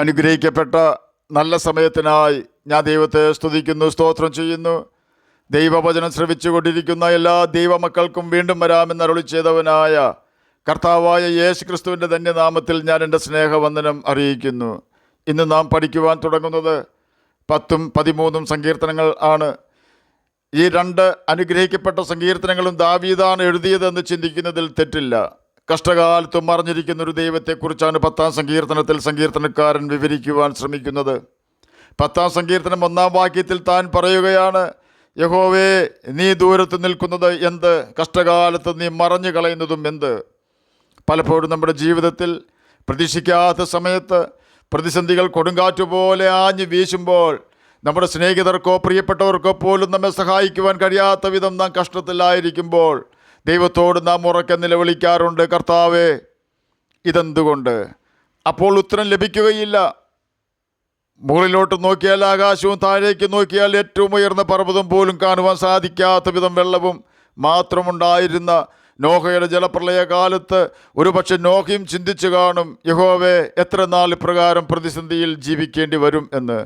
അനുഗ്രഹിക്കപ്പെട്ട നല്ല സമയത്തിനായി ഞാൻ ദൈവത്തെ സ്തുതിക്കുന്നു, സ്തോത്രം ചെയ്യുന്നു. ദൈവവചനം ശ്രവിച്ചുകൊണ്ടിരിക്കുന്ന എല്ലാ ദൈവമക്കൾക്കും വീണ്ടും വരാമെന്ന് അരുളി ചെയ്തവനായ കർത്താവായ യേശു ക്രിസ്തുവിൻ്റെ ധന്യനാമത്തിൽ ഞാൻ എൻ്റെ സ്നേഹവന്ദനം അറിയിക്കുന്നു. ഇന്ന് നാം പഠിക്കുവാൻ തുടങ്ങുന്നത് 10ഉം 13ഉം സങ്കീർത്തനങ്ങൾ ആണ്. ഈ രണ്ട് അനുഗ്രഹിക്കപ്പെട്ട സങ്കീർത്തനങ്ങളും ദാവീദാണ് എഴുതിയതെന്ന് ചിന്തിക്കുന്നതിൽ തെറ്റില്ല. കഷ്ടകാലത്തും മറിഞ്ഞിരിക്കുന്ന ഒരു ദൈവത്തെക്കുറിച്ചാണ് 10ാം സങ്കീർത്തനത്തിൽ സങ്കീർത്തനക്കാരൻ വിവരിക്കുവാൻ ശ്രമിക്കുന്നത്. 10ാം സങ്കീർത്തനം 1-ാം വാക്യത്തിൽ താൻ പറയുകയാണ്, യഹോവേ, നീ ദൂരത്ത് നിൽക്കുന്നത് എന്ത്? കഷ്ടകാലത്ത് നീ മറഞ്ഞു കളയുന്നതും എന്ത്? പലപ്പോഴും നമ്മുടെ ജീവിതത്തിൽ പ്രതീക്ഷിക്കാത്ത സമയത്ത് പ്രതിസന്ധികൾ കൊടുങ്കാറ്റുപോലെ ആഞ്ഞു വീശുമ്പോൾ നമ്മുടെ സ്നേഹിതർക്കോ പ്രിയപ്പെട്ടവർക്കോ പോലും നമ്മെ സഹായിക്കുവാൻ കഴിയാത്ത വിധം നാം കഷ്ടത്തിലായിരിക്കുമ്പോൾ ദൈവത്തോട് നാം ഉറക്കെ നിലവിളിക്കാറുണ്ട്, കർത്താവേ, ഇതെന്തുകൊണ്ട്? അപ്പോൾ ഉത്തരം ലഭിക്കുകയില്ല. മുകളിലോട്ട് നോക്കിയാൽ ആകാശവും താഴേക്ക് നോക്കിയാൽ ഏറ്റവും ഉയർന്ന പർവ്വതം പോലും കാണുവാൻ സാധിക്കാത്ത വിധം വെള്ളവും മാത്രമുണ്ടായിരുന്ന നോഹയുടെ ജലപ്രളയ കാലത്ത് ഒരുപക്ഷെ നോഹയും ചിന്തിച്ചു കാണും, യഹോവേ, എത്ര നാൾ ഇപ്രകാരം പ്രതിസന്ധിയിൽ ജീവിക്കേണ്ടി വരും എന്ന്.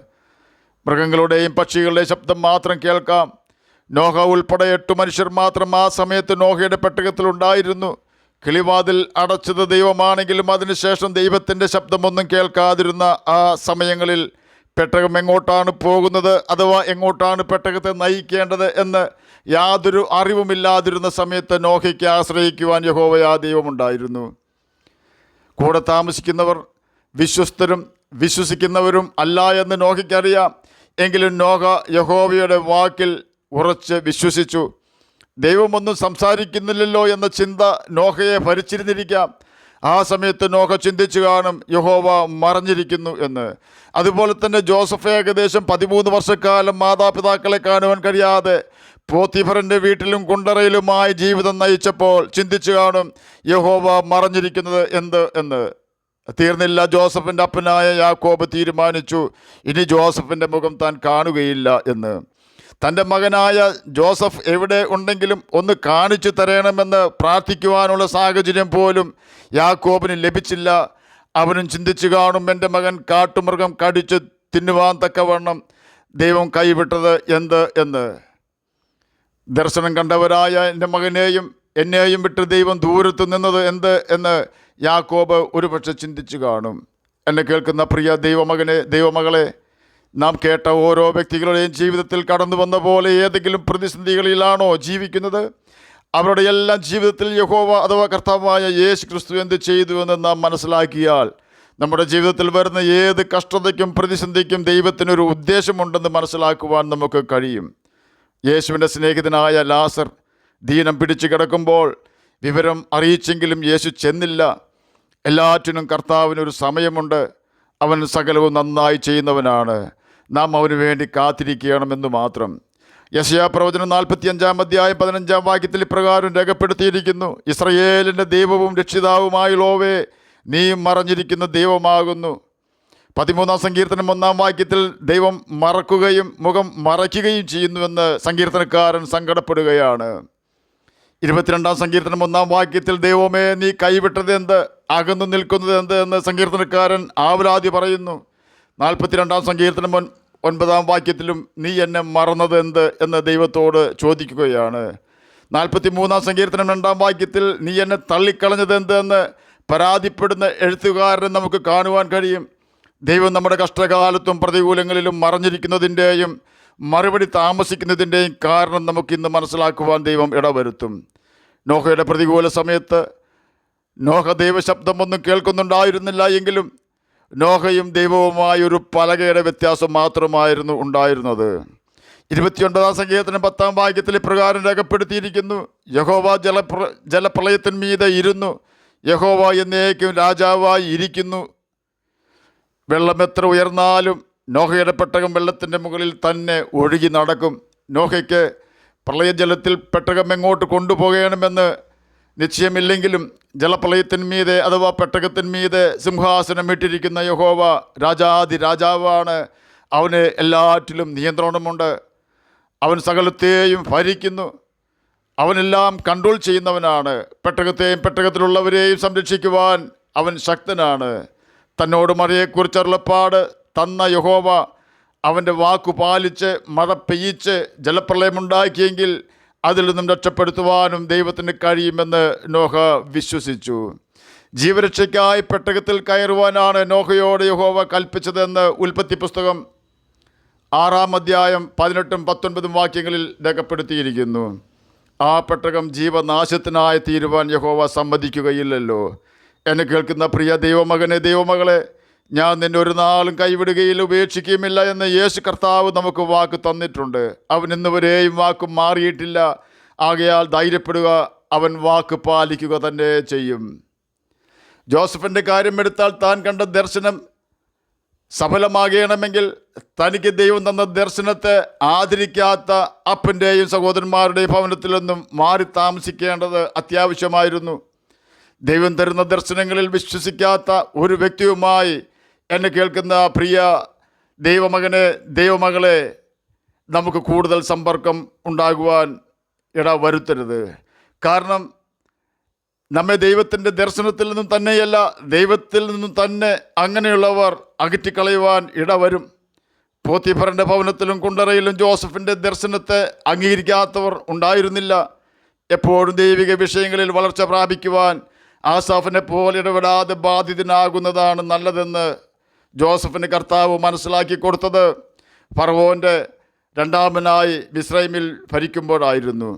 മൃഗങ്ങളുടെയും പക്ഷികളുടെയും ശബ്ദം മാത്രം കേൾക്കാം. നോഹ ഉൾപ്പെടെ 8 മനുഷ്യർ മാത്രം ആ സമയത്ത് നോഹയുടെ പെട്ടകത്തിലുണ്ടായിരുന്നു. കിളിവാതിൽ അടച്ചത് ദൈവമാണെങ്കിലും അതിനുശേഷം ദൈവത്തിൻ്റെ ശബ്ദമൊന്നും കേൾക്കാതിരുന്ന ആ സമയങ്ങളിൽ പെട്ടകം എങ്ങോട്ടാണ് പോകുന്നത്, അഥവാ എങ്ങോട്ടാണ് പെട്ടകത്തെ നയിക്കേണ്ടത് എന്ന് യാതൊരു അറിവുമില്ലാതിരുന്ന സമയത്ത് നോഹയ്ക്ക് ആശ്രയിക്കുവാൻ യഹോവയാ ദൈവമുണ്ടായിരുന്നു. കൂടെ താമസിക്കുന്നവർ വിശ്വസ്തരും വിശ്വസിക്കുന്നവരും അല്ല എന്ന് നോഹയ്ക്കറിയാം. എങ്കിലും നോഹ യഹോവയുടെ വാക്കിൽ ഉറച്ച് വിശ്വസിച്ചു. ദൈവമൊന്നും സംസാരിക്കുന്നില്ലല്ലോ എന്ന ചിന്ത നോഹയെ ഭരിച്ചിരുന്നിരിക്കാം. ആ സമയത്ത് നോഹ ചിന്തിച്ചു കാണും, യഹോവ മറഞ്ഞിരിക്കുന്നു എന്ന്. അതുപോലെ തന്നെ ജോസഫ് ഏകദേശം 13 വർഷക്കാലം മാതാപിതാക്കളെ കാണുവാൻ കഴിയാതെ പോത്തിഫറിൻ്റെ വീട്ടിലും കുണ്ടറയിലുമായി ജീവിതം നയിച്ചപ്പോൾ ചിന്തിച്ചു കാണും, യഹോവ മറഞ്ഞിരിക്കുന്നത് എന്ത് എന്ന്. തീർന്നില്ല. ജോസഫിൻ്റെ അപ്പനായ യാക്കോബ് തീരുമാനിച്ചു, ഇനി ജോസഫിൻ്റെ മുഖം താൻ കാണുകയില്ല എന്ന്. തൻ്റെ മകനായ ജോസഫ് എവിടെ ഉണ്ടെങ്കിലും ഒന്ന് കാണിച്ചു തരണമെന്ന് പ്രാർത്ഥിക്കുവാനുള്ള സാഹചര്യം പോലും യാക്കോബിന് ലഭിച്ചില്ല. അവനും ചിന്തിച്ചു കാണും, എൻ്റെ മകൻ കാട്ടുമൃഗം കടിച്ച് തിന്നുവാൻ തക്കവണ്ണം ദൈവം കൈവിട്ടത് എന്ത് എന്ന്. ദർശനം കണ്ടവരായ എൻ്റെ മകനെയും എന്നെയും വിട്ട് ദൈവം ദൂരത്ത് നിന്നത് എന്ത് എന്ന് യാക്കോബ് ഒരുപക്ഷെ ചിന്തിച്ചു കാണും. എന്നെ കേൾക്കുന്ന പ്രിയ ദൈവമകനെ, ദൈവമകളെ, നാം കേട്ട ഓരോ വ്യക്തികളുടെയും ജീവിതത്തിൽ കടന്നു വന്ന പോലെ ഏതെങ്കിലും പ്രതിസന്ധികളിലാണോ ജീവിക്കുന്നത്? അവരുടെ എല്ലാം ജീവിതത്തിൽ യഹോവ അഥവാ കർത്താവായ യേശു ക്രിസ്തു എന്ത് ചെയ്തുവെന്ന് നാം മനസ്സിലാക്കിയാൽ നമ്മുടെ ജീവിതത്തിൽ വരുന്ന ഏത് കഷ്ടതയ്ക്കും പ്രതിസന്ധിക്കും ദൈവത്തിനൊരു ഉദ്ദേശമുണ്ടെന്ന് മനസ്സിലാക്കുവാൻ നമുക്ക് കഴിയും. യേശുവിൻ്റെ സ്നേഹിതനായ ലാസർ ദീനം പിടിച്ചു കിടക്കുമ്പോൾ വിവരം അറിയിച്ചെങ്കിലും യേശു ചെന്നില്ല. എല്ലാറ്റിനും കർത്താവിനൊരു സമയമുണ്ട്. അവൻ സകലവും നന്നായി ചെയ്യുന്നവനാണ്. നാം അവന് വേണ്ടി കാത്തിരിക്കണമെന്ന് മാത്രം. യെശയ്യാ പ്രവചനം 45-ാം അധ്യായം 15-ാം വാക്യത്തിൽ ഇപ്രകാരം രേഖപ്പെടുത്തിയിരിക്കുന്നു, ഇസ്രയേലിൻ്റെ ദൈവവും രക്ഷിതാവുമായുള്ളോവേ, നീ മറഞ്ഞിരിക്കുന്ന ദൈവമാകുന്നു. 13-ാം സങ്കീർത്തനം 1-ാം വാക്യത്തിൽ ദൈവം മറക്കുകയും മുഖം മറയ്ക്കുകയും ചെയ്യുന്നുവെന്ന് സങ്കീർത്തനക്കാരൻ സങ്കടപ്പെടുകയാണ്. 22-ാം സങ്കീർത്തനം 1-ാം വാക്യത്തിൽ ദൈവമേ, നീ കൈവിട്ടത് എന്ത്? അകന്നു നിൽക്കുന്നത് എന്ത് എന്ന് സങ്കീർത്തനക്കാരൻ ആവലാതി പറയുന്നു. 42-ാം സങ്കീർത്തനം 9-ാം വാക്യത്തിലും നീ എന്നെ മറന്നത് എന്ത് എന്ന് ദൈവത്തോട് ചോദിക്കുകയാണ്. 43-ാം സങ്കീർത്തനം 2-ാം വാക്യത്തിൽ നീ എന്നെ തള്ളിക്കളഞ്ഞത് എന്ത് എന്ന് പരാതിപ്പെടുന്ന എഴുത്തുകാരനെ നമുക്ക് കാണുവാൻ കഴിയും. ദൈവം നമ്മുടെ കഷ്ടകാലത്തും പ്രതികൂലങ്ങളിലും മറഞ്ഞിരിക്കുന്നതിൻ്റെയും മറുപടി താമസിക്കുന്നതിൻ്റെയും കാരണം നമുക്കിന്ന് മനസ്സിലാക്കുവാൻ ദൈവം ഇടവരുത്തും. നോഹയുടെ പ്രതികൂല സമയത്ത് നോഹ ദൈവശബ്ദമൊന്നും കേൾക്കുന്നുണ്ടായിരുന്നില്ല. എങ്കിലും നോഹയും ദൈവവുമായൊരു പലകയുടെ വ്യത്യാസം മാത്രമായിരുന്നു ഉണ്ടായിരുന്നത്. 29-ാം സങ്കീർത്തനം 10-ാം വാക്യത്തിൽ ഇപ്രകാരം രേഖപ്പെടുത്തിയിരിക്കുന്നു, യഹോവ ജലപ്രളയത്തിന്മീതെ ഇരുന്നു, യഹോവ എന്നേക്കും രാജാവായി ഇരിക്കുന്നു. വെള്ളം എത്ര ഉയർന്നാലും നോഹയുടെ പെട്ടകം വെള്ളത്തിൻ്റെ മുകളിൽ തന്നെ ഒഴുകി നടക്കും. നോഹയ്ക്ക് പ്രളയജലത്തിൽ പെട്ടകം എങ്ങോട്ട് കൊണ്ടുപോകണമെന്ന് നിശ്ചയമില്ലെങ്കിലും ജലപ്രളയത്തിന്മീതെ അഥവാ പെട്ടകത്തിന്മീതെ സിംഹാസനം ഇട്ടിരിക്കുന്ന യഹോവ രാജാവാണ്. അവന് എല്ലാറ്റിലും നിയന്ത്രണമുണ്ട്. അവൻ സകലത്തെയും ഭരിക്കുന്നു. അവനെല്ലാം കൺട്രോൾ ചെയ്യുന്നവനാണ്. പെട്ടകത്തെയും പെട്ടകത്തിലുള്ളവരെയും സംരക്ഷിക്കുവാൻ അവൻ ശക്തനാണ്. തന്നോട് മഴയെക്കുറിച്ച് അരുളപ്പാട് തന്ന യഹോവ അവൻ്റെ വാക്കു പാലിച്ച് മഴ പെയ്യിച്ച് ജലപ്രളയമുണ്ടാക്കിയെങ്കിൽ അതിൽ നിന്നും രക്ഷപ്പെടുത്തുവാനും ദൈവത്തിന് കഴിയുമെന്ന് നോഹ വിശ്വസിച്ചു. ജീവരക്ഷയ്ക്കായി പെട്ടകത്തിൽ കയറുവാനാണ് നോഹയോട് യഹോവ കൽപ്പിച്ചതെന്ന് ഉൽപ്പത്തി പുസ്തകം 6-ാം അധ്യായം 18-19 വാക്യങ്ങളിൽ രേഖപ്പെടുത്തിയിരിക്കുന്നു. ആ പെട്ടകം ജീവനാശത്തിനായി തീരുവാൻ യഹോവ സമ്മതിക്കുകയില്ലല്ലോ. എന്നെ കേൾക്കുന്ന പ്രിയ ദൈവമകനെ, ദൈവമകളെ, ഞാൻ നിന്നെ ഒരു നാളും കൈവിടുകയില്ല, ഉപേക്ഷിക്കുകയുമില്ല എന്ന് യേശു കർത്താവ് നമുക്ക് വാക്ക് തന്നിട്ടുണ്ട്. അവൻ ഇന്നുവരെയും വാക്ക് മാറിയിട്ടില്ല. ആകയാൽ ധൈര്യപ്പെടുക, അവൻ വാക്ക് പാലിക്കുക തന്നെ ചെയ്യും. ജോസഫിൻ്റെ കാര്യം എടുത്താൽ, താൻ കണ്ട ദർശനം സഫലമാകണമെങ്കിൽ തനിക്ക് ദൈവം തന്ന ദർശനത്തെ ആദരിക്കാത്ത അപ്പൻ്റെയും സഹോദരന്മാരുടെയും ഭവനത്തിൽ നിന്നും മാറി താമസിക്കേണ്ടത് അത്യാവശ്യമായിരുന്നു. ദൈവം തരുന്ന ദർശനങ്ങളിൽ വിശ്വസിക്കാത്ത ഒരു വ്യക്തിയുമായി എന്നെ കേൾക്കുന്ന പ്രിയ ദൈവമകനെ, ദൈവമകളെ, നമുക്ക് കൂടുതൽ സമ്പർക്കം ഉണ്ടാകുവാൻ ഇടവരുത്തരുത്. കാരണം നമ്മെ ദൈവത്തിൻ്റെ ദർശനത്തിൽ നിന്നും തന്നെയല്ല, ദൈവത്തിൽ നിന്നും തന്നെ അങ്ങനെയുള്ളവർ അകറ്റിക്കളയുവാൻ ഇടവരും. പോത്തിഫറിൻ്റെ ഭവനത്തിലും കുണ്ടറയിലും ജോസഫിൻ്റെ ദർശനത്തെ അംഗീകരിക്കാത്തവർ ഉണ്ടായിരുന്നില്ല. എപ്പോഴും ദൈവിക വിഷയങ്ങളിൽ വളർച്ച പ്രാപിക്കുവാൻ ആസാഫിനെ പോലെ ഇടപെടാതെ ബാധിതനാകുന്നതാണ് നല്ലതെന്ന് ജോസഫിന് കർത്താവ് മനസ്സിലാക്കി കൊടുത്തത് ഫറവോൻ്റെ രണ്ടാമനായി മിസ്രൈമിൽ ഭരിക്കുമ്പോഴായിരുന്നു.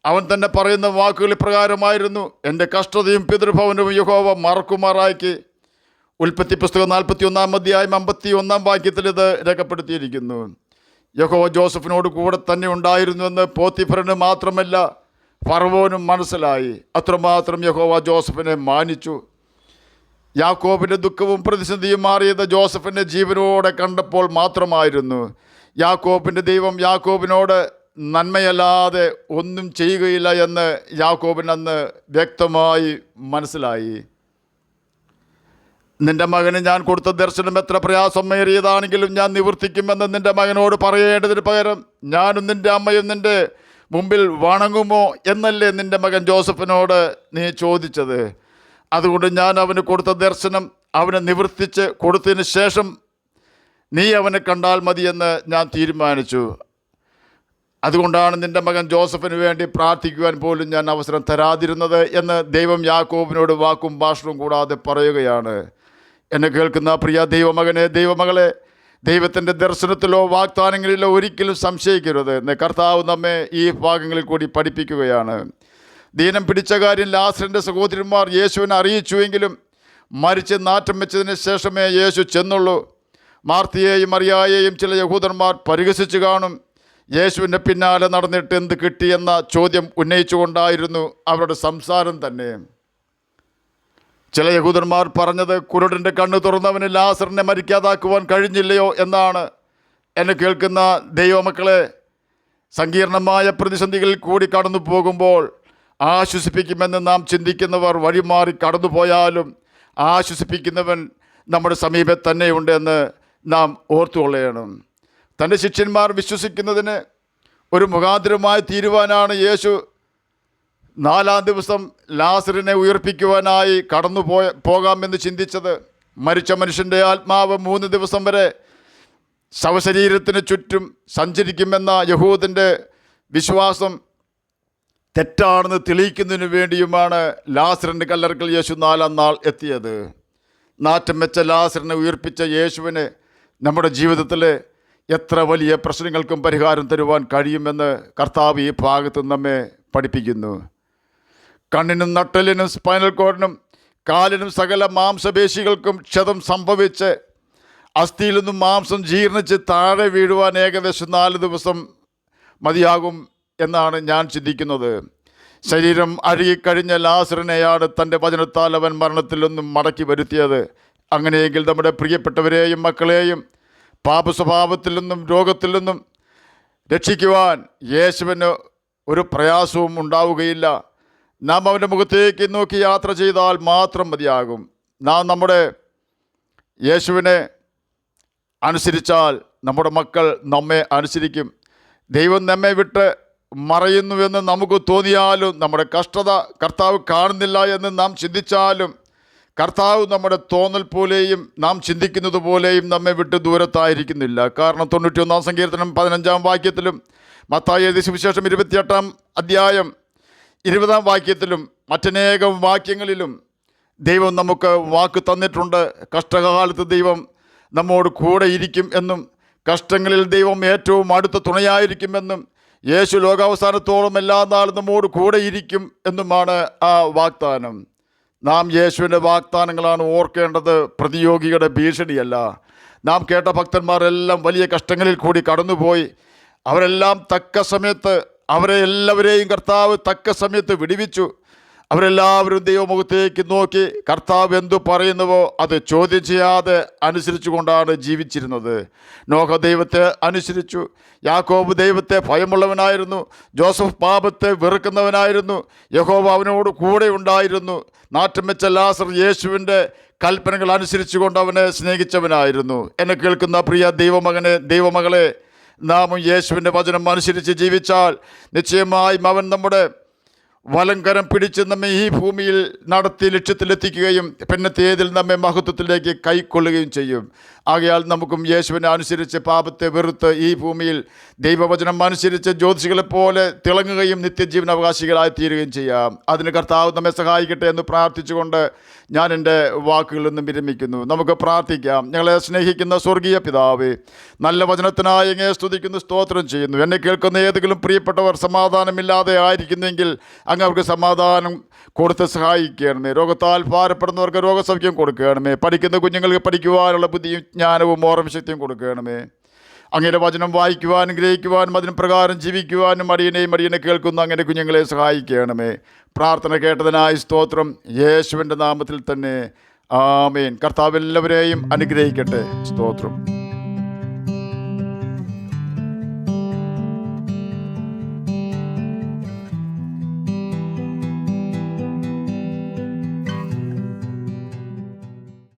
അവൻ തന്നെ പറയുന്ന വാക്കുകൾ ഇപ്രകാരമായിരുന്നു: എൻ്റെ കഷ്ടതയും പിതൃഭവനവും യഹോവ മറക്കുമാറാക്കി. ഉൽപ്പത്തി പുസ്തകം 41-ാം അധ്യായം 51-ാം വാക്യത്തിൽ ഇത് രേഖപ്പെടുത്തിയിരിക്കുന്നു. യഹോവ ജോസഫിനോട് കൂടെ തന്നെ ഉണ്ടായിരുന്നുവെന്ന് പോത്തിഫറിന് മാത്രമല്ല ഫറവോനും മനസ്സിലായി. അത്രമാത്രം യഹോവ ജോസഫിനെ മാനിച്ചു. യാക്കോബിൻ്റെ ദുഃഖവും പ്രതിസന്ധിയും മാറിയത് ജോസഫിനെ ജീവനോടെ കണ്ടപ്പോൾ മാത്രമായിരുന്നു. യാക്കോബിൻ്റെ ദൈവം യാക്കോബിനോട് നന്മയല്ലാതെ ഒന്നും ചെയ്യുകയില്ല എന്ന് യാക്കോബിന് അന്ന് വ്യക്തമായി മനസ്സിലായി. നിൻ്റെ മകന് ഞാൻ കൊടുത്ത ദർശനം എത്ര പ്രയാസമേറിയതാണെങ്കിലും ഞാൻ നിവർത്തിക്കുമെന്ന് നിൻ്റെ മകനോട് പറയേണ്ടതിന് പകരം ഞാനും നിൻ്റെ അമ്മയും നിൻ്റെ മുമ്പിൽ വണങ്ങുമോ എന്നല്ലേ നിൻ്റെ മകൻ ജോസഫിനോട് നീ ചോദിച്ചത്. അതുകൊണ്ട് ഞാൻ അവന് കൊടുത്ത ദർശനം അവനെ നിവർത്തിച്ച് കൊടുത്തതിന് ശേഷം നീ അവനെ കണ്ടാൽ മതിയെന്ന് ഞാൻ തീരുമാനിച്ചു. അതുകൊണ്ടാണ് നിൻ്റെ മകൻ ജോസഫിന് വേണ്ടി പ്രാർത്ഥിക്കുവാൻ പോലും ഞാൻ അവസരം തരാതിരുന്നത് എന്ന് ദൈവം യാക്കോബിനോട് വാക്കും ഭാഷണവും കൂടാതെ പറയുകയാണ്. എന്നെ കേൾക്കുന്ന പ്രിയ ദൈവമകനെ, ദൈവമകളെ, ദൈവത്തിൻ്റെ ദർശനത്തിലോ വാഗ്ദാനങ്ങളിലോ ഒരിക്കലും സംശയിക്കരുത് എന്ന് കർത്താവ് നമ്മെ ഈ ഭാഗങ്ങളിൽ കൂടി പഠിപ്പിക്കുകയാണ്. ദീനം പിടിച്ച കാര്യം ലാസറിൻ്റെ സഹോദരന്മാർ യേശുവിനെ അറിയിച്ചുവെങ്കിലും മരിച്ച് നാറ്റം വെച്ചതിന് ശേഷമേ യേശു ചെന്നുള്ളൂ. മാർത്തിയെയും മറിയായെയും ചില യഹൂദന്മാർ പരിഹസിച്ചു കാണും. യേശുവിൻ്റെ പിന്നാലെ നടന്നിട്ട് എന്ത് കിട്ടിയെന്ന ചോദ്യം ഉന്നയിച്ചുകൊണ്ടായിരുന്നു അവരുടെ സംസാരം തന്നെ. ചില യഹൂദന്മാർ പറഞ്ഞത് കുരുടൻ്റെ കണ്ണ് തുറന്നവന് ലാസറിനെ മരിക്കാതാക്കുവാൻ കഴിഞ്ഞില്ലയോ എന്നാണ്. എന്നെ കേൾക്കുന്ന ദൈവമക്കളെ, സങ്കീർണമായ പ്രതിസന്ധികളിൽ കൂടി കടന്നു പോകുമ്പോൾ ആശ്വസിപ്പിക്കുമെന്ന് നാം ചിന്തിക്കുന്നവർ വഴിമാറി കടന്നു പോയാലും ആശ്വസിപ്പിക്കുന്നവൻ നമ്മുടെ സമീപത്ത് തന്നെയുണ്ട് എന്ന് നാം ഓർത്തുകൊള്ളണം. തൻ്റെ ശിഷ്യന്മാർ വിശ്വസിക്കുന്നതിന് ഒരു മുഖാന്തരമായി തീരുവാനാണ് യേശു 4-ാം ദിവസം ലാസറിനെ ഉയർപ്പിക്കുവാനായി പോകാമെന്ന് ചിന്തിച്ചത്. മരിച്ച മനുഷ്യൻ്റെ ആത്മാവ് 3 ദിവസം വരെ ശവശരീരത്തിന് ചുറ്റും സഞ്ചരിക്കുമെന്ന യഹൂദൻ്റെ വിശ്വാസം തെറ്റാണെന്ന് തെളിയിക്കുന്നതിന് വേണ്ടിയുമാണ് ലാസറിൻ്റെ കല്ലറക്കൽ യേശു 4-ാം നാൾ എത്തിയത്. നാറ്റം വെച്ച ലാസറിനെ ഉയർപ്പിച്ച യേശുവിന് നമ്മുടെ ജീവിതത്തിലെ എത്ര വലിയ പ്രശ്നങ്ങൾക്കും പരിഹാരം തരുവാൻ കഴിയുമെന്ന് കർത്താവ് ഈ ഭാഗത്ത് നമ്മെ പഠിപ്പിക്കുന്നു. കണ്ണിനും നട്ടലിനും സ്പൈനൽ കോഡിനും കാലിനും സകല മാംസപേശികൾക്കും ക്ഷതം സംഭവിച്ച് അസ്ഥിയിൽ നിന്നും മാംസം ജീർണിച്ച് താഴെ വീഴുവാൻ ഏകദേശം 4 ദിവസം മതിയാകും എന്നാണ് ഞാൻ ചിന്തിക്കുന്നത്. ശരീരം അഴുകിക്കഴിഞ്ഞ ലാസറിനെയാണ് തൻ്റെ വചനത്താൽ അവൻ മരണത്തിൽ നിന്നും മടക്കി വരുത്തിയത്. അങ്ങനെയെങ്കിൽ നമ്മുടെ പ്രിയപ്പെട്ടവരെയും മക്കളെയും പാപസ്വഭാവത്തിൽ നിന്നും രോഗത്തിൽ നിന്നും രക്ഷിക്കുവാൻ യേശുവിന് ഒരു പ്രയാസവും ഉണ്ടാവുകയില്ല. നാം അവൻ്റെ മുഖത്തേക്ക് നോക്കി യാത്ര ചെയ്താൽ മാത്രം മതിയാകും. നാം നമ്മുടെ യേശുവിനെ അനുസരിച്ചാൽ നമ്മുടെ മക്കൾ നമ്മെ അനുസരിക്കും. ദൈവം നമ്മെ വിട്ട് മറയുന്നുവെന്ന് നമുക്ക് തോന്നിയാലും, നമ്മുടെ കഷ്ടത കർത്താവ് കാണുന്നില്ല എന്ന് നാം ചിന്തിച്ചാലും, കർത്താവ് നമ്മുടെ തോന്നൽ പോലെയും നാം ചിന്തിക്കുന്നത് പോലെയും നമ്മെ വിട്ട് ദൂരത്തായിരിക്കുന്നില്ല. കാരണം 91 സങ്കീർത്തനം 15 വാക്യത്തിലും മത്തായി എഴുതിയ സുവിശേഷം 28 അധ്യായം 20 വാക്യത്തിലും മറ്റനേകം വാക്യങ്ങളിലും ദൈവം നമുക്ക് വാക്ക് തന്നിട്ടുണ്ട്. കഷ്ടകാലത്ത് ദൈവം നമ്മോട് കൂടെ ഇരിക്കും എന്നും കഷ്ടങ്ങളിൽ ദൈവം ഏറ്റവും അടുത്ത തുണയായിരിക്കുമെന്നും യേശു ലോകാവസാനത്തോളം എല്ലാ നാളും നമ്മോട് കൂടെ ഇരിക്കും എന്നുമാണ് ആ വാഗ്ദാനം. നാം യേശുവിൻ്റെ വാഗ്ദാനങ്ങളാണ് ഓർക്കേണ്ടത്, പ്രതിയോഗിയുടെ ഭീഷണിയല്ല. നാം കേട്ട ഭക്തന്മാരെല്ലാം വലിയ കഷ്ടങ്ങളിൽ കൂടി കടന്നുപോയി. അവരെല്ലാം തക്ക സമയത്ത് അവരെ എല്ലാവരെയും കർത്താവ് തക്ക സമയത്ത് വിടുവിച്ചു. അവരെല്ലാവരും ദൈവമുഖത്തേക്ക് നോക്കി കർത്താവ് എന്തു പറയുന്നുവോ അത് ചോദ്യം ചെയ്യാതെ അനുസരിച്ചു കൊണ്ടാണ് ജീവിച്ചിരുന്നത്. നോഹ ദൈവത്തെ അനുസരിച്ചു. യാക്കോബ് ദൈവത്തെ ഭയമുള്ളവനായിരുന്നു. ജോസഫ് പാപത്തെ വെറുക്കുന്നവനായിരുന്നു. യഹോവ അവനോട് കൂടെ ഉണ്ടായിരുന്നു. നാറ്റം വെച്ച ലാസർ യേശുവിൻ്റെ കൽപ്പനകൾ അനുസരിച്ചുകൊണ്ട് അവനെ സ്നേഹിച്ചവനായിരുന്നു. എന്നെ കേൾക്കുന്ന പ്രിയ ദൈവമകനെ, ദൈവമകളെ, നാമും യേശുവിൻ്റെ വചനം അനുസരിച്ച് ജീവിച്ചാൽ നിശ്ചയമായും അവൻ നമ്മുടെ വലങ്കരം പിടിച്ച് നമ്മെ ഈ ഭൂമിയിൽ നടത്തി ലക്ഷ്യത്തിലെത്തിക്കുകയും പിന്നത്തേതിൽ നമ്മെ മഹത്വത്തിലേക്ക് കൈക്കൊള്ളുകയും ചെയ്യും. ആകയാൽ നമുക്കും യേശുവിനെ അനുസരിച്ച് പാപത്തെ വെറുത്ത് ഈ ഭൂമിയിൽ ദൈവവചനം അനുസരിച്ച് ജ്യോതിഷികളെപ്പോലെ തിളങ്ങുകയും നിത്യജീവൻ അവകാശികളായി തീരുകയും ചെയ്യാം. അതിന് കർത്താവ് നമ്മെ സഹായിക്കട്ടെ എന്ന് പ്രാർത്ഥിച്ചുകൊണ്ട് ഞാൻ എൻ്റെ വാക്കുകളിൽ നിന്നും വിരമിക്കുന്നു. നമുക്ക് പ്രാർത്ഥിക്കാം. ഞങ്ങളെ സ്നേഹിക്കുന്ന സ്വർഗീയ പിതാവേ, നല്ല വചനത്തിനായി അങ്ങയെ സ്തുതിക്കുന്നു, സ്തോത്രം ചെയ്യുന്നു. എന്നെ കേൾക്കുന്ന ഏതെങ്കിലും പ്രിയപ്പെട്ടവർ സമാധാനമില്ലാതെ ആയിരിക്കുന്നെങ്കിൽ അങ്ങ് അവർക്ക് സമാധാനം കൊടുത്ത് സഹായിക്കണമേ. രോഗത്താൽ ഭാരപ്പെടുന്നവർക്ക് രോഗസൗഖ്യം കൊടുക്കണമേ. പഠിക്കുന്ന കുഞ്ഞുങ്ങൾക്ക് പഠിക്കുവാനുള്ള ബുദ്ധിയും ജ്ഞാനവും ഓർമ്മശക്തിയും കൊടുക്കണമേ. അങ്ങയുടെ വചനം വായിക്കുവാനും ഗ്രഹിക്കുവാനും അതിന് പ്രകാരം ജീവിക്കുവാനും അടിയനെ കേൾക്കുന്ന അങ്ങനെ കുഞ്ഞുങ്ങളെ സഹായിക്കണമേ. പ്രാർത്ഥന കേട്ടതിനായി സ്തോത്രം. യേശുവിൻ്റെ നാമത്തിൽ തന്നെ ആമേൻ. കർത്താവ് എല്ലാവരെയും അനുഗ്രഹിക്കട്ടെ. സ്തോത്രം.